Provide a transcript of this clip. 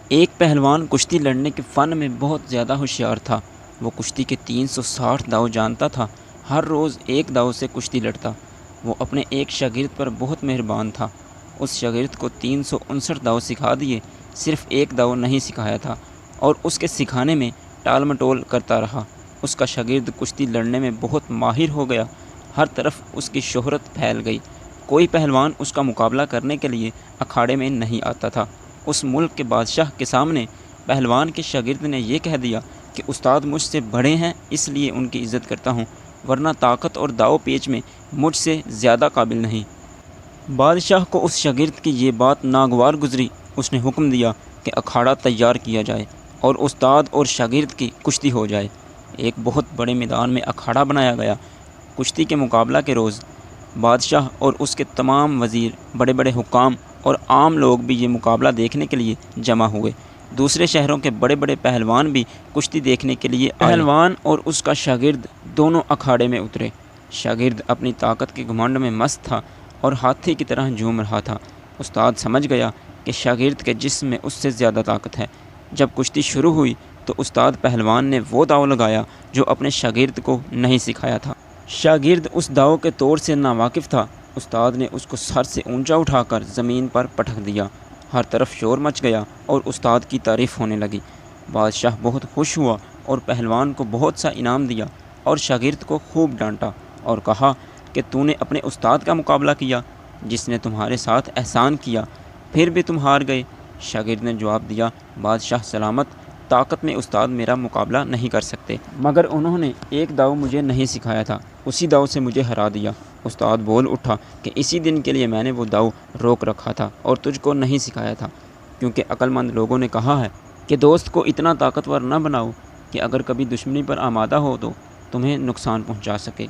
ایک پہلوان کشتی لڑنے کے فن میں بہت زیادہ ہوشیار تھا۔ وہ کشتی کے 360 داؤ جانتا تھا، ہر روز ایک داؤ سے کشتی لڑتا۔ وہ اپنے ایک شاگرد پر بہت مہربان تھا۔ اس شاگرد کو 359 داؤ سکھا دیے، صرف ایک داؤ نہیں سکھایا تھا، اور اس کے سکھانے میں ٹال مٹول کرتا رہا۔ اس کا شاگرد کشتی لڑنے میں بہت ماہر ہو گیا، ہر طرف اس کی شہرت پھیل گئی۔ کوئی پہلوان اس کا مقابلہ کرنے کے لیے اکھاڑے میں نہیں آتا تھا۔ اس ملک کے بادشاہ کے سامنے پہلوان کے شاگرد نے یہ کہہ دیا کہ استاد مجھ سے بڑے ہیں، اس لیے ان کی عزت کرتا ہوں، ورنہ طاقت اور داؤ پیچ میں مجھ سے زیادہ قابل نہیں۔ بادشاہ کو اس شاگرد کی یہ بات ناگوار گزری۔ اس نے حکم دیا کہ اکھاڑا تیار کیا جائے اور استاد اور شاگرد کی کشتی ہو جائے۔ ایک بہت بڑے میدان میں اکھاڑا بنایا گیا۔ کشتی کے مقابلہ کے روز بادشاہ اور اس کے تمام وزیر، بڑے بڑے حکام اور عام لوگ بھی یہ مقابلہ دیکھنے کے لیے جمع ہوئے۔ دوسرے شہروں کے بڑے بڑے پہلوان بھی کشتی دیکھنے کے لیے آئے۔ پہلوان اور اس کا شاگرد دونوں اکھاڑے میں اترے۔ شاگرد اپنی طاقت کے گھمنڈ میں مست تھا اور ہاتھی کی طرح جھوم رہا تھا۔ استاد سمجھ گیا کہ شاگرد کے جسم میں اس سے زیادہ طاقت ہے۔ جب کشتی شروع ہوئی تو استاد پہلوان نے وہ داؤ لگایا جو اپنے شاگرد کو نہیں سکھایا تھا۔ شاگرد اس داؤ کے توڑ سے ناواقف تھا۔ استاد نے اس کو سر سے اونچا اٹھا کر زمین پر پٹک دیا۔ ہر طرف شور مچ گیا اور استاد کی تعریف ہونے لگی۔ بادشاہ بہت خوش ہوا اور پہلوان کو بہت سا انعام دیا اور شاگرد کو خوب ڈانٹا اور کہا کہ تو نے اپنے استاد کا مقابلہ کیا جس نے تمہارے ساتھ احسان کیا، پھر بھی تم ہار گئے۔ شاگرد نے جواب دیا، بادشاہ سلامت، طاقت میں استاد میرا مقابلہ نہیں کر سکتے، مگر انہوں نے ایک داؤ مجھے نہیں سکھایا تھا، اسی داؤ سے مجھے ہرا دیا۔ استاد بول اٹھا کہ اسی دن کے لیے میں نے وہ داؤ روک رکھا تھا اور تجھ کو نہیں سکھایا تھا، کیونکہ عقل مند لوگوں نے کہا ہے کہ دوست کو اتنا طاقتور نہ بناؤ کہ اگر کبھی دشمنی پر آمادہ ہو تو تمہیں نقصان پہنچا سکے۔